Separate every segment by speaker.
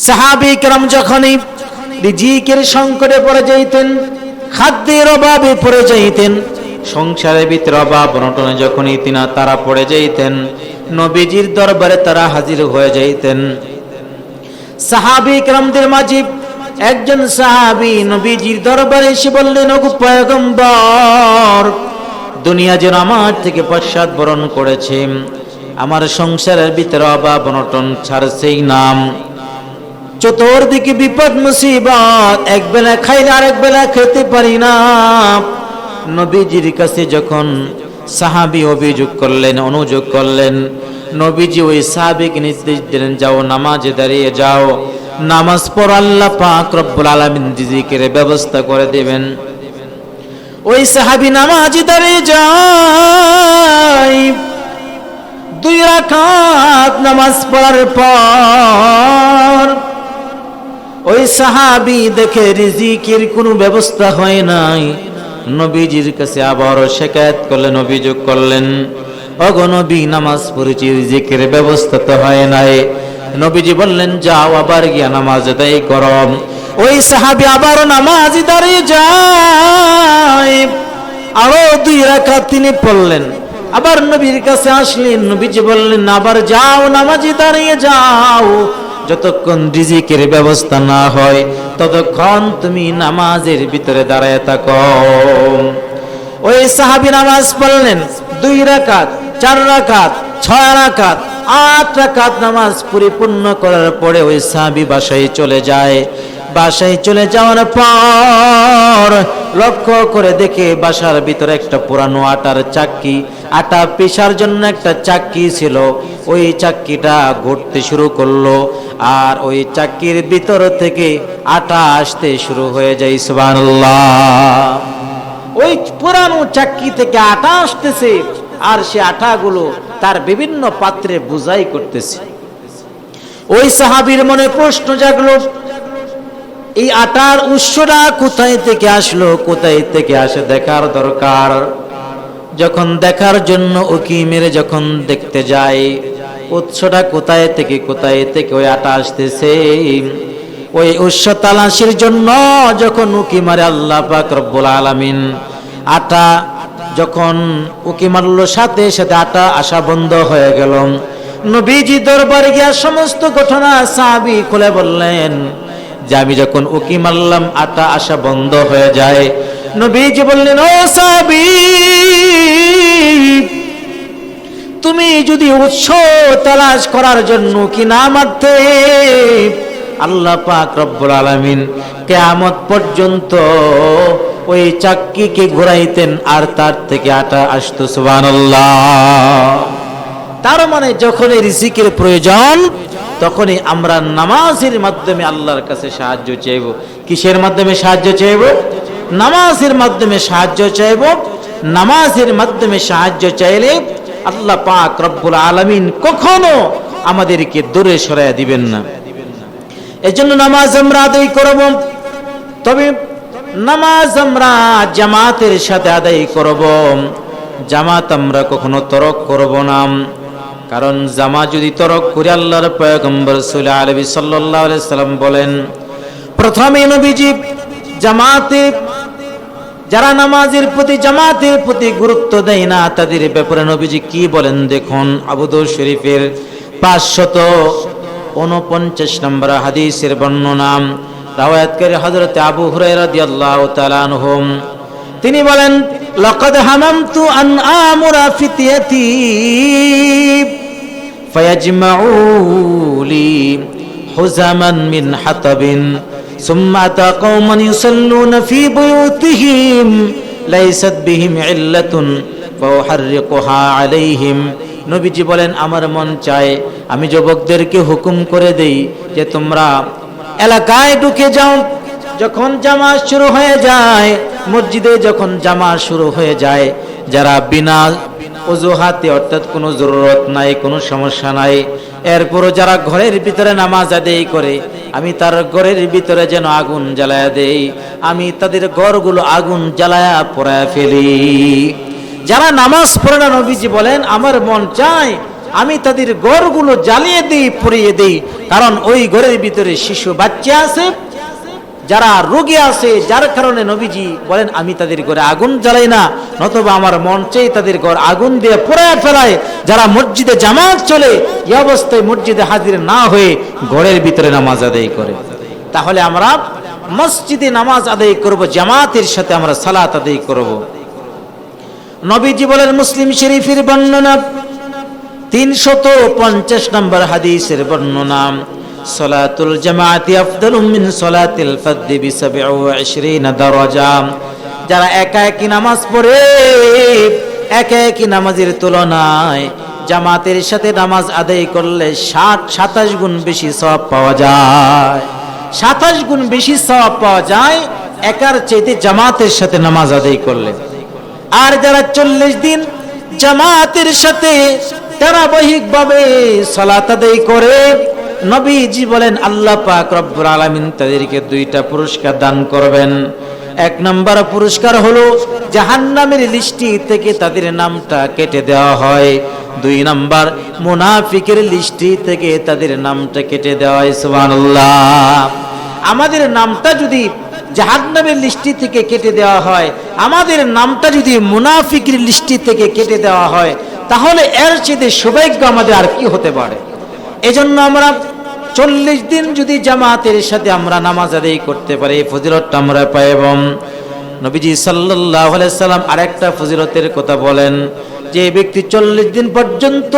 Speaker 1: সাহাবী کرام যখনই রিজিকের সংকটে পড়ে যাইতেন, খাদ্যের অভাবে পড়ে যাইতেন, সংসারের ভিতরে অভাব অনটনে যখনই তারা পড়ে যাইতেন, নবীজির দরবারে তারা হাজির হয়ে যাইতেন। সাহাবী کرامদের মাঝে একজন সাহাবী নবীজির দরবারে এসে বললেন, ওগো পয়গম্বর, দুনিয়া যেন আমার থেকে পশ্চাৎ বরণ করেছে, আমার সংসারের ভিতরে অভাব অনটন ছাড়ছেই নাম, চতুর্দিকে বিপদ মুসিবত, এক বেলা খাইলে আরেক বেলা খেতে পারি না। নবীজির কাছে যখন সাহাবী অভিযোগ করলেন, অনুযোগ করলেন, নবীজি ওই সাহাবীকে নির্দেশ দিলেন, যাও নামাজে দাঁড়িয়ে যাও, নামাজ পড়ো, আল্লাহ পাক রব্বুল আলামিন রিজিকের ব্যবস্থা করে দিবেন। ওই সাহাবী নামাজে দাঁড়িয়ে যায়, 2 রাকাত নামাজ পড়ার পর ওই সাহাবী দেখে রিজিকের কোনো ব্যবস্থা হয় নাই। নবীজির কাছে আবারও শিকায়ত করলেন, অভিযোগ করলেন, ওগো নবী, নামাজ পড়েছি, রিজিকের ব্যবস্থা তো হয় নাই। নবীজি বললেন, যাও আবার গিয়া নামাজ আদায় করো। ওই সাহাবী আবারও নামাজে দাঁড়িয়ে যায়, আরো 2 রাকাত তিনি পড়লেন, আবার নবীর কাছে আসলেন, নবীজি বললেন, আবার যাও নামাজে দাঁড়িয়ে যাও, যতক্ষণ রিজিকের ব্যবস্থা না হয় ততক্ষণ তুমি নামাজের ভিতরে দাঁড়ায় থাকো। ওই সাহাবী নামাজ পড়লেন, 2 রাকাত, 4 রাকাত, 6 রাকাত, 8 রাকাত নামাজ পরিপূর্ণ করার পরে ওই সাহাবী বাসায় চলে যায়। বাসায় চলে যাওয়ার পর লক্ষ্য করে দেখে বাসার ভিতরে একটা পুরানো আটার চাক্কি, আটা পিষার জন্য একটা চাক্কি ছিল, ওই চাক্কিটা ঘুরতে শুরু করলো, আর ওই চাক্কির ভিতর থেকে আটা আসতে শুরু হয়ে যায়। সুবহানাল্লাহ। ওই পুরানো চাক্কি থেকে আটা আসতেছে, আর সে আটাগুলো তার বিভিন্ন পাত্রে বোঝাই করতেছে। ওই সাহাবীর মনে প্রশ্ন জাগলো, এই আটার উৎসটা কোথায় থেকে আসলো, কোথায় থেকে আসে দেখার দরকার। যখন দেখার জন্য উকি মেরে যখন দেখতে যায়, উৎসটা কোথায় থেকে ওই আটা আসতেছে, ওই উৎস তালাশির জন্য যখন উকি মারে আল্লাহ পাক রব্বুল আলামিন, আটা যখন উকি মারলো, সাথে সাথে আটা আসা বন্ধ হয়ে গেল। নবীজি দরবারে গিয়া সমস্ত ঘটনা সাহাবী খুলে বললেন, যে আমি যখন উকি মারলাম আটা আসা বন্ধ হয়ে যায়। নবীজি বললেন, ও সাহাবী, তুমি যদি উৎস তালাশ করার জন্য কি না মারতে, আল্লাহ পাক রব্বুল আলামিন কিয়ামত পর্যন্ত ওই চাক্কিকে ঘোরাইতেন আর তার থেকে আটা আসতো। সুবহানাল্লাহ। তার মানে যখন রিজিকের প্রয়োজন তখনই আমরা নামাজের মাধ্যমে আল্লাহর কাছে সাহায্য চাইব। কিসের মাধ্যমে সাহায্য চাইব? নামাজের মাধ্যমে সাহায্য চাইব। নামাজের মাধ্যমে সাহায্য চাইলে আল্লাহ পাক রব্বুল আলামিন কখনো আমাদেরকে দূরে সরাইয়া দিবেন না। এজন্য নামাজ আমরা আদায় করব, তবে নামাজ আমরা জামাতের সাথে আদায় করব। জামাত আমরা কখনো তরক করব না, কারণ জামা যদি তরক করে, আল্লাহর পয়গম্বর সাল্লাল্লাহু আলাইহি সাল্লাম বলেন, প্রথমে নবীজি জামাতে, যারা নামাজের প্রতি জামাতের প্রতি গুরুত্ব দেয় না তাদের ব্যাপারে নবীজি কি বলেন দেখুন। আবু দাউদ শরীফের 549 নম্বর হাদিসের বর্ণনা, রাওয়ায়াতকারী হযরত আবু হুরায়রা রাদিয়াল্লাহু তাআলা আনহু, তিনি বলেন, লাকাদ হামামতু আন আমুরা ফিতিয়াতি ফায়াজমাউ লি হুজামান মিন হাতাবিন সুম্মা আতা কওমান ইউসাল্লুনা ফি বুয়ুতিহিম লাইসাত বিহিম ইল্লাতুন ফাউহাররিকুহা আলাইহিম। নবীজি বলেন, আমার মন চায় আমি যুবকদেরকে হুকুম করে দেই যে তোমরা এলাকায় ঢুকে যাও, যখন জামাত শুরু হয়ে যায়, মসজিদে যখন জামাত শুরু হয়ে যায়, যারা বিনা অজুহাতে, অর্থাৎ কোনো জরুরত নাই, কোনো সমস্যা নাই, এরপরও যারা ঘরের ভিতরে নামাজ আদায় করে, আমি তার ঘরের ভিতরে যেন আগুন জ্বালায়া দেই, আমি তাদের ঘরগুলো আগুন জ্বালায়া পোড়ায়া ফেলি। যারা নামাজ পড়ে না, নবীজি বলেন আমার মন চায় আমি তাদের ঘরগুলো জ্বালিয়ে দিই, পুড়িয়ে দিই। কারণ ওই ঘরের ভিতরে শিশু বাচ্চা আছে, যারা রোগী আছে, যার কারণে নবীজি বলেন আমি তাদের ঘরে আগুন জ্বালাই না, নতুবা আমার মন চাই তাদের ঘর আগুন দিয়ে পোড়ায় ফেলায়। যারা মসজিদে জামাত চলে, এই অবস্থায় মসজিদে হাজির না হয়ে ঘরের ভিতরে নামাজ আদায় করে। তাহলে আমরা মসজিদে নামাজ আদায় করব, জামাতের সাথে আমরা সালাত আদায় করব। নবীজি বলেন, মুসলিম শরীফের বর্ণনা 350 নম্বর হাদিসের বর্ণনা, সালাতুল জামাআতি আফদালু মিন সালাতিল ফারদি বি27 দারাজা। যারা একা একই নামাজ পড়ে, একা একই নামাজের তুলনায় জামাতের সাথে নামাজ আদায় করলে 27 গুণ বেশি সওয়াব পাওয়া যায়। 27 গুণ বেশি সওয়াব পাওয়া যায় একার চাইতে জামাতের সাথে নামাজ আদায় করলে। আর যারা 40 দিন জামাতের সাথে ধারাবাহিকভাবে সালাত আদায় করে, নবীজি বলেন আল্লাহ পাক রব্বুল আলামিন তাদেরকে 2টা পুরস্কার দান করবেন। 1 নম্বর পুরস্কার হলো জাহান্নামের লিস্টি থেকে তাদের নামটা কেটে দেওয়া হয়। 2 নম্বর মুনাফিকের লিস্টি থেকে তাদের নামটা কেটে দেওয়া হয়। সুবহানাল্লাহ। আমাদের নামটা যদি জাহান্নামের লিস্টি থেকে কেটে দেওয়া হয়, আমাদের নামটা যদি মুনাফিকের লিস্টি থেকে কেটে দেওয়া হয়, তাহলে এর চেয়ে সৌভাগ্য আমাদের আর কি হতে পারে। এজন্য আমরা 40 দিন যদি জামাতের সাথে আমরা নামাজ আদায় করতে পারি, ফজিলতটা আমরা পাইব। নবীজি সাল্লাল্লাহু আলাইহি সাল্লাম আরেকটা ফজিলতের কথা বলেন, যে ব্যক্তি 40 দিন পর্যন্ত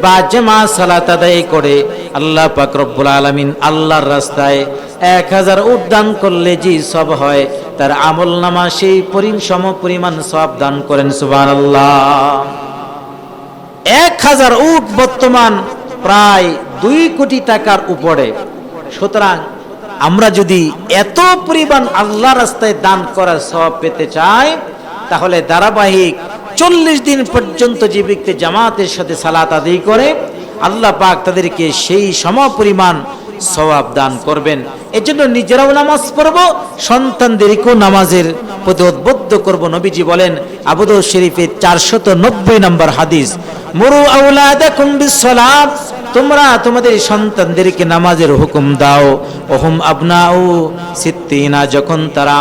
Speaker 1: বা জামাত সালাত আদায় করে, আল্লাহ পাক রব্বুল আলামিন আল্লাহর রাস্তায় 1000 উট দান করলে যে সওয়াব হয়, তার আমলনামা সেই সমপরিমাণ সওয়াব দান করেন। সুবহানাল্লাহ। 1000 উট বর্তমান প্রায় 2 কোটি টাকার উপরে। সুতরাং আমরা যদি এত পরিমাণ আল্লাহ রাস্তায় দান করার সওয়াব পেতে চাই, তাহলে ধারাবাহিক 40 দিন পর্যন্ত যে ব্যক্তি জামাতের সাথে সালাত আদায় করে, আল্লাহ পাক তাদেরকে সেই সমপরিমাণ সওয়াব দান করবেন। এজন্য নিজেরাও নামাজ পড়ব, সন্তানদেরকেও নামাজের প্রতি উদ্বুদ্ধ করব। নবীজি বলেন আবু দাউদ শরীফের 490 নম্বর হাদিস, মুরু আওলাদাকুম বিসসালাত, তোমরা তোমাদের সন্তানদেরকে নামাজের হুকুম দাও। ওহুম আবনাউ সিত্তিনা, যখন তারা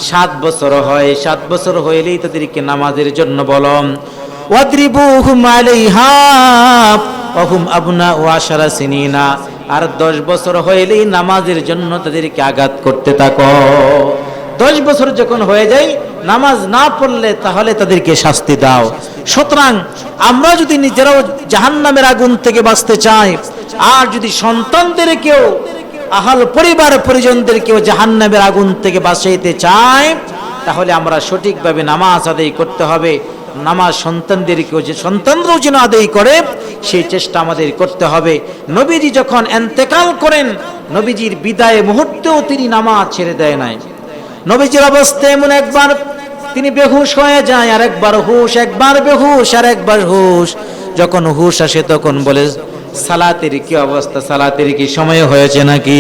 Speaker 1: 7 বছর হয়, 7 বছর হইলেই তাদেরকে নামাজের জন্য বলো। ওয়াদরিবুহুম আলাইহা ওহুম আবনাউ 10 সিনিনা, আর 10 বছর হইলেই নামাজের জন্য তাদেরকে আঘাত করতে থাকো। 10 বছর যখন হয়ে যায় নামাজ না পড়লে, তাহলে তাদেরকে শাস্তি দাও। সুতরাং আমরা যদি নিজেরাও জাহান্নামের আগুন থেকে বাঁচতে চাই, আর যদি সন্তানদেরকেও, আহল পরিবার পরিজনদেরকেও জাহান্নামের আগুন থেকে বাঁচাইতে চাই, তাহলে আমরা সঠিকভাবে নামাজ আদায় করতে হবে। নামাজ সন্তানদেরকেও, যে সন্তানরাও যেন আদায় করে, সেই চেষ্টা আমাদের করতে হবে। নবীজি যখন ইন্তেকাল করেন, নবীজির বিদায় মুহূর্তেও তিনি নামাজ ছেড়ে দেয় নাই। নবীজির অবস্থা এমন, একবার তিনি বেহুশ হয়ে যায়, আর একবার হুশ, একবার বেহুশ আর একবার হুশ। যখন হুশ আসে তখন বলে, সালাতের কি অবস্থা, সালাতের কি সময় হয়েছে নাকি?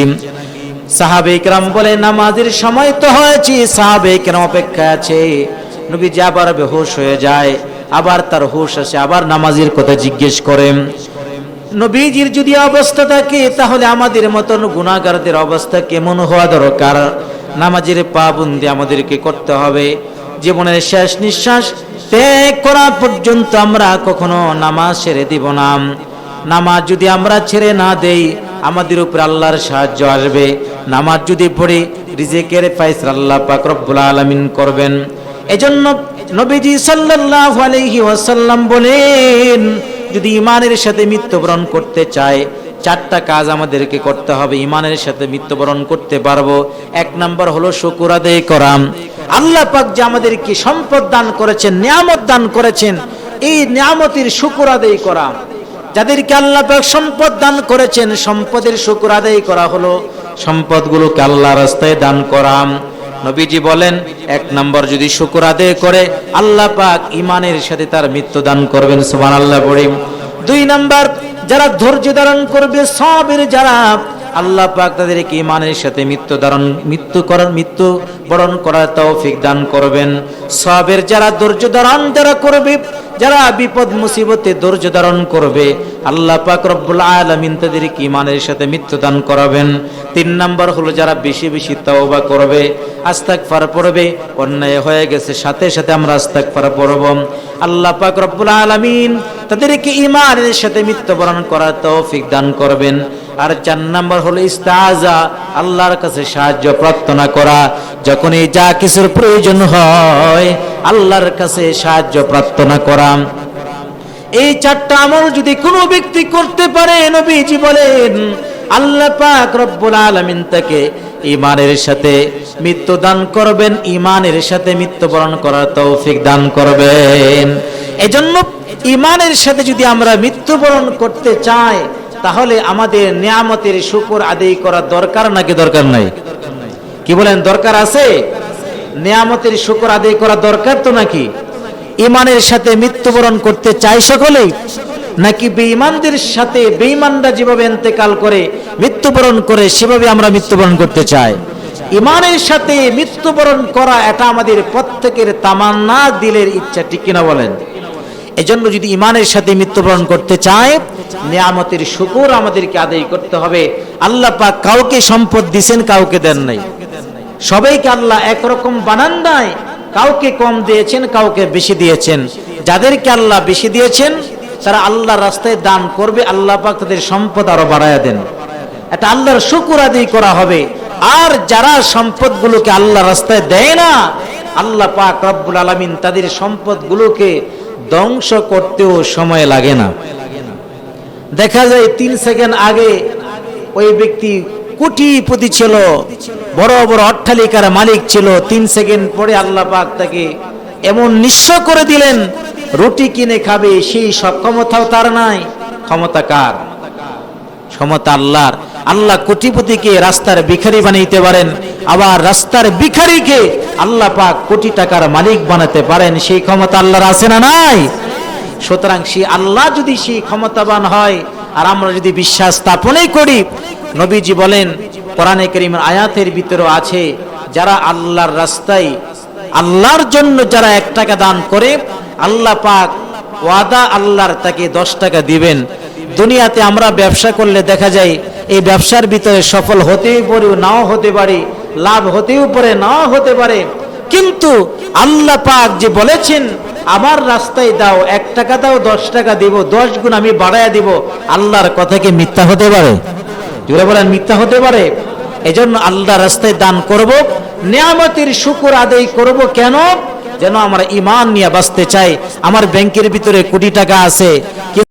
Speaker 1: সাহাবায়ে কেরাম বলে, নামাজের সময় তো হয়েছে, সাহাবায়ে কেরাম অপেক্ষা আছে। নবীজি আবার বেহুশ হয়ে যায়, আবার তার হুশ আসে, আবার নামাজের কথা জিজ্ঞেস করেন। নবীজির যদি অবস্থা থাকে, তাহলে আমাদের মতন গুনাহগারদের অবস্থা কেমন হওয়া দরকার? নামাজের পাবন্দি আমাদেরকে করতে হবে। জীবনের শেষ নিঃশ্বাস ত্যাগ করা পর্যন্ত আমরা কখনো নামাজ ছেড়ে দিব না। নামাজ যদি আমরা ছেড়ে না দেই, আমাদের উপর আল্লাহর সাহায্য আসবে। নামাজ যদি পড়ি, রিজিকের ফয়সালা আল্লাহ পাক রব্বুল আলামিন করবেন। এজন্য নবীজি সাল্লাল্লাহু আলাইহি ওয়াসাল্লাম বলেন, যদি ঈমানের সাথে মৃত্যুবরণ করতে চায়, 4টা কাজ আমাদেরকে করতে হবে। ঈমানের সাথে মৃত্যুবরণ করতে পারবো। 1 নম্বর হলো শুকর আদায় করা। আল্লাহ পাক যে আমাদেরকে সম্পদ দান করেছেন, নিয়ামত দান করেছেন, এই নিয়ামতের শুকর আদায় করা। যাদেরকে আল্লাহ পাক সম্পদ দান করেছেন, সম্পদের শুকর আদায় করা হলো সম্পদগুলোকে আল্লাহর রাস্তায় দান করা। নবীজি বলেন 1 নম্বর যদি শুকর আদায় করে, আল্লাহ পাক ঈমানের সাথে তার মৃত্যু দান করবেন। সুবহানাল্লাহ পড়ি। 2 নম্বর, যারা ধৈর্য ধারণ করবে, সাবির যারা, আল্লাহ পাক তাদেরকে ঈমানের সাথে মৃত্যুবরণ করার তৌফিক দান করবেন। সবের যারা ধৈর্য ধারণ যারা করবে, যারা বিপদ মুসিবতে ধৈর্য ধারণ করবে, আল্লাহ পাক রব্বুল আলামিন তাদেরকে ঈমানের সাথে মৃত্যু দান করাবেন। 3 নাম্বার হলো যারা বেশি বেশি তওবা করবে, ইস্তিগফার পড়বে, অন্যায় হয়ে গেছে সাথে সাথে আমরা ইস্তিগফার পড়ব, আল্লাহ পাক রব্বুল আলামিন তাদেরকে ঈমানের সাথে মৃত্যুবরণ করার তৌফিক দান করবেন। আর 4 নাম্বার হলো ইস্তাআজা, আল্লাহর কাছে সাহায্য প্রার্থনা করা। যখনই যা কিছুর প্রয়োজন হয় আল্লাহর কাছে সাহায্য প্রার্থনা করা। এই 4টা আমল যদি কোনো ব্যক্তি করতে পারে, নবীজি বলেন আল্লাহ পাক রব্বুল আলামিন তাকে ঈমানের সাথে মৃত্যু দান করবেন, ঈমানের সাথে মৃত্যুবরণ করার তৌফিক দান করবেন। এজন্য ঈমানের সাথে যদি আমরা মৃত্যুবরণ করতে চাই, তাহলে আমাদের নিয়ামতের শুকর আদায় করা দরকার নাকি দরকার নাই? কি বলেন, দরকার আছে? নিয়ামতের শুকর আদায় করা দরকার তো নাকি? ঈমানের সাথে মৃত্যুবরণ করতে চাই সকলেই, নাকি বেঈমানদের সাথে বেঈমানরা যেভাবে ইন্তেকাল করে মৃত্যুবরণ করে সেভাবে আমরা মৃত্যুবরণ করতে চাই? ঈমানের সাথে মৃত্যুবরণ করা এটা আমাদের প্রত্যেকের তামান্না, দিলের ইচ্ছা, ঠিক কিনা বলেন? এজন্য যদি ঈমানের সাথে মৃত্যুবরণ করতে চায়, নিয়ামতের শুকর আমাদেরকে আদায় করতে হবে। আল্লাহ পাক কাউকে সম্পদ দিয়েছেন, কাউকে দেন নাই। সবাইকে আল্লাহ একরকম বানান নাই, কাউকে কম দিয়েছেন, কাউকে বেশি দিয়েছেন। যাদেরকে আল্লাহ বেশি দিয়েছেন তারা আল্লাহর রাস্তায় দান করবে, আল্লাহ পাক তাদের সম্পদ আরো বাড়ায়া দেন। এটা আল্লাহর শুকর আদায় করা হবে। আর যারা সম্পদগুলোকে আল্লাহর রাস্তায় দেয় না, আল্লাহ পাক রব্বুল আলামিন তাদের সম্পদগুলোকে ধ্বংস করতেও সময় লাগে না। দেখা যায় 3 সেকেন্ড আগে ওই ব্যক্তি কোটিপতি ছিল, বড় বড় অট্টালিকার মালিক ছিল, 3 সেকেন্ড পরে আল্লাহ পাক তাকে এমন নিঃস্ব করে দিলেন, রুটি কিনে খাবে সেই সক্ষমতাও তার নাই। ক্ষমতা কার? ক্ষমতা আল্লাহর। আল্লাহ কোটিপতিকে রাস্তার ভিখারি বানাইতে পারেন, আবার রাস্তার ভিখারিকে আল্লাহ পাক কোটি টাকার মালিক বানাতে পারেন। সেই ক্ষমতা আল্লাহর আছে না নাই? সুতরাং সেই আল্লাহ যদি সেই ক্ষমতাবান হয় আর আমরা যদি বিশ্বাস স্থাপনই করি, নবীজি বলেন কোরআনে কারীমের আয়াতের ভিতরে আছে, যারা আল্লাহর রাস্তায় আল্লাহর জন্য যারা 1 টাকা দান করে, আল্লাহ পাক ওয়াদা আল্লাহর তাকে 10 টাকা দিবেন। দুনিয়াতে আমরা ব্যবসা করলে দেখা যায় এই ব্যবসার ভিতরে সফল হতেও পারে, নাও হতে পারে, লাভ হতেও পারে, নাও হতে পারে, কিন্তু আল্লাহ পাক যে বলেছেন আমার রাস্তায় দাও, 1 টাকা দাও, 10 টাকা দিব, 10 গুণ আমি বাড়ায়া দিব, আল্লাহর কথা কি মিথ্যা হতে পারে? জোরে বলেন, মিথ্যা হতে পারে? এজন্য আল্লাহর রাস্তায় দান করব, নিয়ামতের শুকর আদায় করব। কেন? যেন আমরা ঈমান নিয়ে বাঁচতে চাই। আমার ব্যাংকের ভিতরে কোটি টাকা আছে,